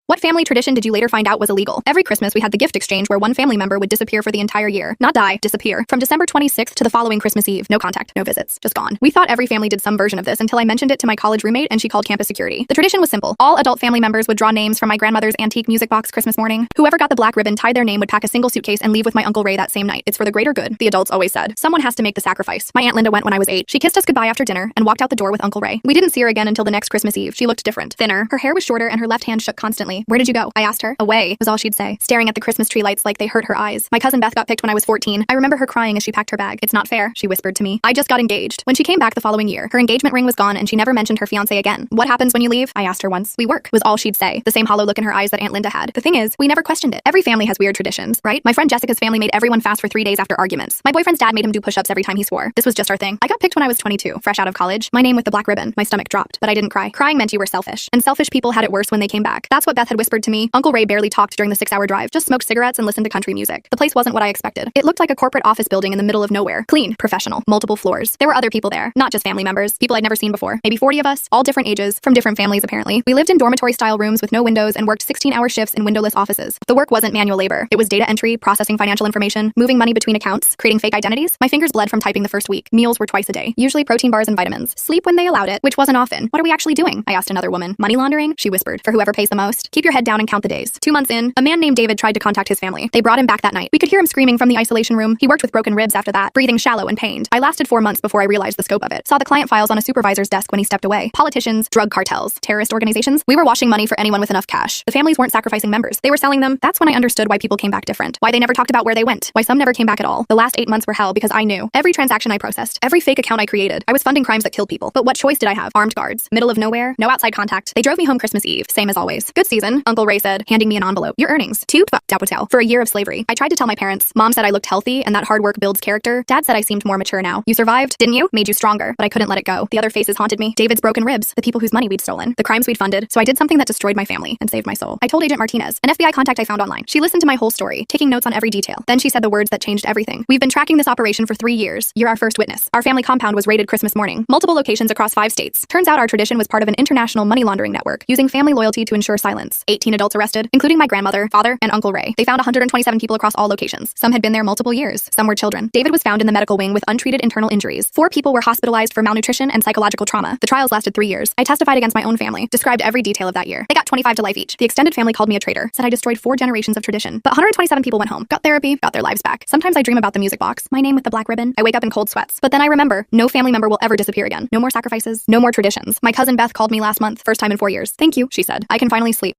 What family tradition did you later find out was illegal? Every Christmas, we had the gift exchange where one family member would disappear for the entire year. Not die, disappear. From December 26th to the following Christmas Eve. No contact, no visits, just gone. We thought every family did some version of this until I mentioned it to my college roommate and she called campus security. The tradition was simple. All adult family members would draw names from my grandmother's antique music box Christmas morning. Whoever got the black ribbon tied their name would pack a single suitcase and leave with my Uncle Ray that same night. It's for the greater good, the adults always said. Someone has to make the sacrifice. My Aunt Linda went when I was 8. She kissed us goodbye after dinner and walked out the door with Uncle Ray. We didn't see her again until the next Christmas Eve. She looked different, thinner. Her hair was shorter and her left hand shook constantly. Where did you go? I asked her. Away, was all she'd say, staring at the Christmas tree lights like they hurt her eyes. My cousin Beth got picked when I was 14. I remember her crying as she packed her bag. It's not fair, she whispered to me. I just got engaged. When she came back the following year, her engagement ring was gone and she never mentioned her fiancé again. What happens when you leave? I asked her once. We work, was all she'd say. The same hollow look in her eyes that Aunt Linda had. The thing is, we never questioned it. Every family has weird traditions, right? My friend Jessica's family made everyone fast for 3 days after arguments. My boyfriend's dad made him do push-ups every time he swore. This was just our thing. I got picked when I was 22, fresh out of college. My name with the black ribbon. My stomach dropped, but I didn't cry. Crying meant you were selfish, and selfish people had it worse when they came back. That's what Beth had whispered to me. Uncle Ray barely talked during the 6-hour drive, just smoked cigarettes and listened to country music. The place wasn't what I expected. It looked like a corporate office building in the middle of nowhere. Clean, professional, multiple floors. There were other people there, not just family members, people I'd never seen before. Maybe 40 of us, all different ages, from different families apparently. We lived in dormitory-style rooms with no windows and worked 16-hour shifts in windowless offices. The work wasn't manual labor. It was data entry, processing financial information, moving money between accounts, creating fake identities. My fingers bled from typing the first week. Meals were twice a day, usually protein bars and vitamins. Sleep when they allowed it, which wasn't often. What are we actually doing? I asked another woman. Money laundering? She whispered. For whoever pays the most. Keep your head down and count the days. 2 months in, a man named David tried to contact his family. They brought him back that night. We could hear him screaming from the isolation room. He worked with broken ribs after that, breathing shallow and pained. I lasted 4 months before I realized the scope of it. Saw the client files on a supervisor's desk when he stepped away. Politicians, drug cartels, terrorist organizations. We were washing money for anyone with enough cash. The families weren't sacrificing members. They were selling them. That's when I understood why people came back different. Why they never talked about where they went. Why some never came back at all. The last 8 months were hell because I knew. Every transaction I processed, every fake account I created, I was funding crimes that killed people. But what choice did I have? Armed guards. Middle of nowhere. No outside contact. They drove me home Christmas Eve. Same as always. Good season, Uncle Ray said, handing me an envelope. Your earnings. 2 Dapotel. For a year of slavery. I tried to tell my parents. Mom said I looked healthy and that hard work builds character. Dad said I seemed more mature now. You survived, didn't you? Made you stronger. But I couldn't let it go. The other faces haunted me. David's broken ribs. The people whose money we'd stolen. The crimes we'd funded. So I did something that destroyed my family and saved my soul. I told Agent Martinez, an FBI contact I found online. She listened to my whole story, taking notes on every detail. Then she said the words that changed everything. We've been tracking this operation for 3 years. You're our first witness. Our family compound was raided Christmas morning. Multiple locations across 5 states. Turns out our tradition was part of an international money laundering network, using family loyalty to ensure silence. 18 adults arrested, including my grandmother, father, and Uncle Ray. They found 127 people across all locations. Some had been there multiple years. Some were children. David was found in the medical wing with untreated internal injuries. 4 people were hospitalized for malnutrition and psychological trauma. The trials lasted 3 years. I testified against my own family, described every detail of that year. They got 25 to life each. The extended family called me a traitor, said I destroyed 4 generations of tradition. But 127 people went home, got therapy, got their lives back. Sometimes I dream about the music box, my name with the black ribbon. I wake up in cold sweats. But then I remember, no family member will ever disappear again. No more sacrifices, no more traditions. My cousin Beth called me last month, first time in 4 years. Thank you, she said. I can finally sleep.